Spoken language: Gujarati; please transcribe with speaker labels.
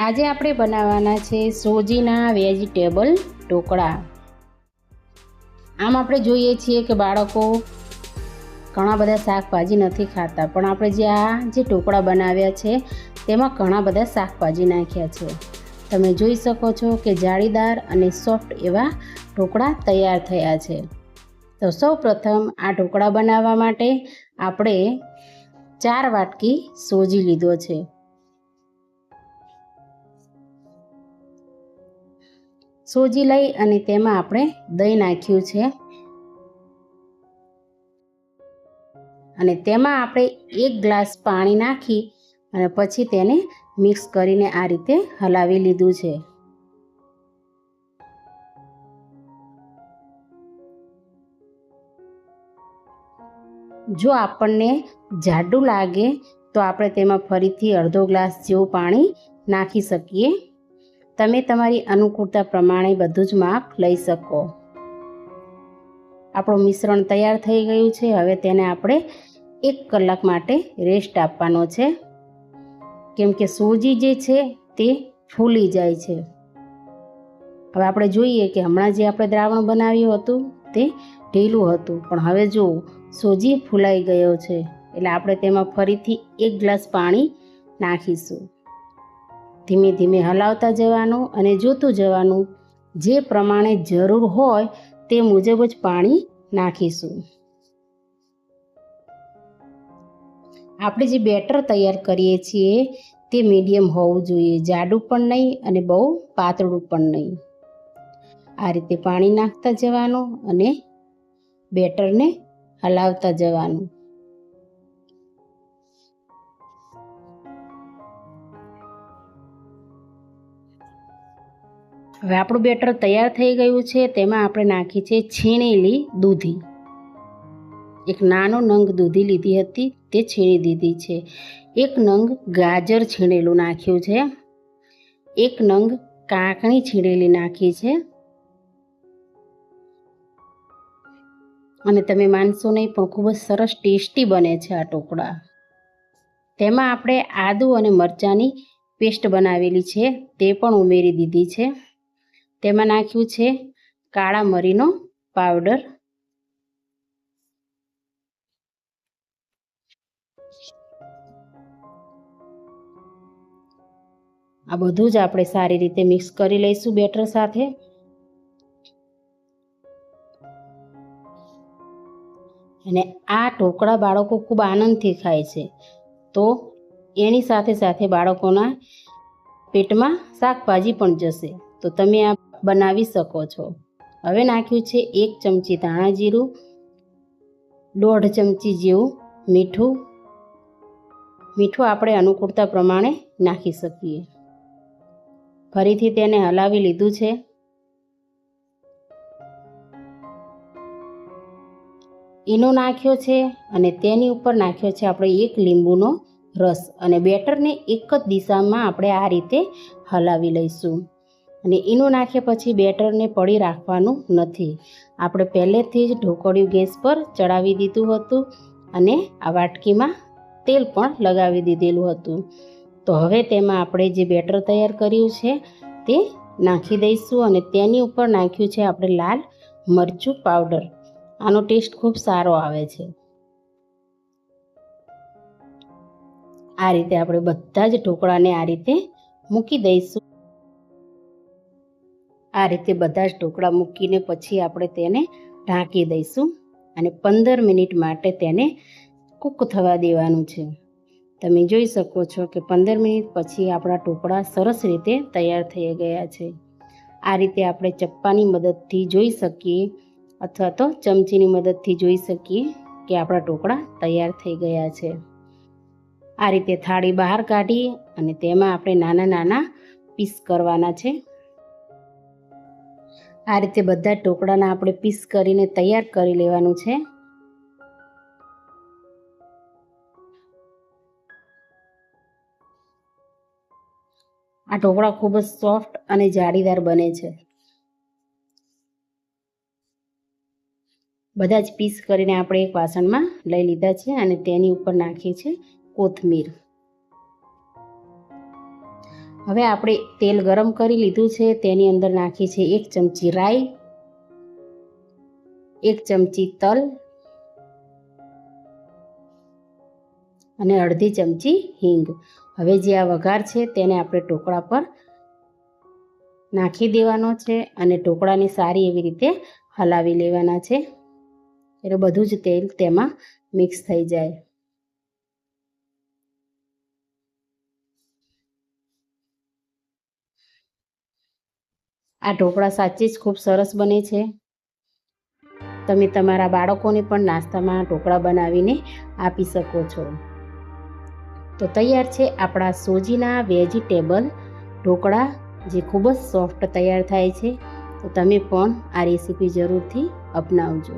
Speaker 1: આજે આપણે બનાવવાના છે સોજીના વેજીટેબલ ઢોકળા। આમ આપણે જોઈએ છીએ કે બાળકો ઘણા બધા શાકભાજી નથી ખાતા, પણ આપણે જે ઢોકળા બનાવ્યા છે તેમાં ઘણા બધા શાકભાજી નાખ્યા છે। તમે જોઈ શકો છો કે જાળીદાર અને સોફ્ટ એવા ઢોકળા તૈયાર થયા છે। તો સૌપ્રથમ આ ઢોકળા બનાવવા માટે આપણે 4 વાટકી સોજી લીધો છે। સોજી લઈ અને તેમાં આપણે દહીં નાખ્યું છે અને તેમાં આપણે 1 ગ્લાસ પાણી નાખી અને પછી તેને મિક્સ કરીને આ રીતે હલાવી લીધું છે। જો આપણને જાડું લાગે તો આપણે તેમાં ફરીથી અડધો ગ્લાસ જેવું પાણી નાખી શકીએ। તમે તમારી અનુકૂળતા પ્રમાણે બધું જ માપ લઈ શકો। આપણું મિશ્રણ તૈયાર થઈ ગયું છે। હવે તેને આપણે 1 કલાક માટે રેસ્ટ આપવાનો છે, કેમ કે સોજી જે છે તે ફૂલી જાય છે। હવે આપણે જોઈએ કે હમણાં જે આપણે દ્રાવણ બનાવ્યું હતું તે ઢીલું હતું, પણ હવે જો સોજી ફૂલાઈ ગયો છે, એટલે આપણે તેમાં ફરીથી 1 ગ્લાસ પાણી નાખીશું। ધીમે ધીમે હલાવતા જવાનું અને જોતું જવાનું, જે પ્રમાણે જરૂર હોય તે મુજબ જ પાણી નાખીશું। આપણે જે બેટર તૈયાર કરીએ છીએ તે મીડિયમ હોવું જોઈએ, જાડું પણ નહીં અને બહુ પાતળું પણ નહીં। આ રીતે પાણી નાખતા જવાનું અને બેટરને હલાવતા જવાનું। હવે આપણું બેટર તૈયાર થઈ ગયું છે। તેમાં આપણે નાખી છે છીણેલી દૂધી। એક નાનો નંગ દૂધી લીધી હતી તે છીણી દીધી છે। 1 નંગ ગાજર છીણેલું નાખ્યું છે। 1 નંગ કાકણી છીણેલી નાખી છે। અને તમે માનશો નહીં, પણ ખૂબ જ સરસ ટેસ્ટી બને છે આ ઢોકળા। તેમાં આપણે આદુ અને મરચાંની પેસ્ટ બનાવેલી છે તે પણ ઉમેરી દીધી છે। તેમાં નાખ્યું છે કાળા મરીનો પાવડર। આ બધું જ આપણે સારી રીતે મિક્સ કરી લઈશું બેટર સાથે। અને આ ઢોકળા બાળકો ખૂબ આનંદથી ખાય છે, તો એની સાથે સાથે બાળકોના પેટમાં શાકભાજી પણ જશે, તો તમે આ બનાવી શકો છો। હવે નાખ્યું છે 1 ચમચી ધાણા જીરું, 1/2 ચમચી જેવું મીઠું। મીઠું આપણે અનુકૂળતા પ્રમાણે નાખી શકીએ। ફરીથી તેને હલાવી લીધું છે। ઈનો નાખ્યો છે અને તેની ઉપર નાખ્યો છે આપણે 1 લીંબુનો રસ, અને બેટરને એક જ દિશામાં આપણે આ રીતે હલાવી લઈશું। અને ઈનો નાખ્યા પછી બેટરને પડી રાખવાનું નથી। આપણે પહેલેથી જ ઢોકળિયું ગેસ પર ચડાવી દીધું હતું અને આ વાટકીમાં તેલ પણ લગાવી દીધેલું હતું। તો હવે તેમાં આપણે જે બેટર તૈયાર કર્યું છે તે નાખી દઈશું અને તેની ઉપર નાખ્યું છે આપણે લાલ મરચું પાવડર। આનો ટેસ્ટ ખૂબ સારો આવે છે। આ રીતે આપણે બધા જ ઢોકળાને આ રીતે મૂકી દઈશું। આ રીતે બધા જ ઢોકળા મૂકીને પછી આપણે તેને ઢાંકી દઈશું અને 15 મિનિટ માટે તેને કૂક થવા દેવાનું છે। તમે જોઈ શકો છો કે 15 મિનિટ પછી આપણા ઢોકળા સરસ રીતે તૈયાર થઈ ગયા છે। આ રીતે આપણે ચપ્પાની મદદથી જોઈ શકીએ અથવા તો ચમચીની મદદથી જોઈ શકીએ કે આપણા ઢોકળા તૈયાર થઈ ગયા છે। આ રીતે થાળી બહાર કાઢી અને તેમાં આપણે નાના નાના પીસ કરવાના છે। આ રીતે બધા ઢોકળાના આપણે પીસ કરીને તૈયાર કરી લેવાનું છે। આ ઢોકળા ખૂબ જ સોફ્ટ અને જાળીદાર બને છે। બધા જ પીસ કરીને આપણે એક વાસણમાં લઈ લીધા છે અને તેની ઉપર નાખી છે કોથમીર। હવે આપણે તેલ ગરમ કરી લીધું છે, તેની અંદર નાખી છે 1 ચમચી રાઈ, 1 ચમચી તલ અને અડધી ચમચી હિંગ. હવે જે આ વઘાર છે તેને આપણે ઢોકળા પર નાખી દેવાનો છે અને ઢોકળાને સારી એવી રીતે હલાવી લેવાના છે, એટલે બધું જ તેલ તેમાં મિક્સ થઈ જાય. આ ઢોકળા સાચે જ ખૂબ સરસ બને છે. તમે તમારા બાળકોને પણ નાસ્તામાં ઢોકળા બનાવીને આપી શકો છો. તો તૈયાર છે આપણા સોજીના વેજીટેબલ ઢોકળા, જે ખૂબ જ સોફ્ટ તૈયાર થાય છે. તો તમે પણ આ રેસીપી જરૂરથી અપનાવજો.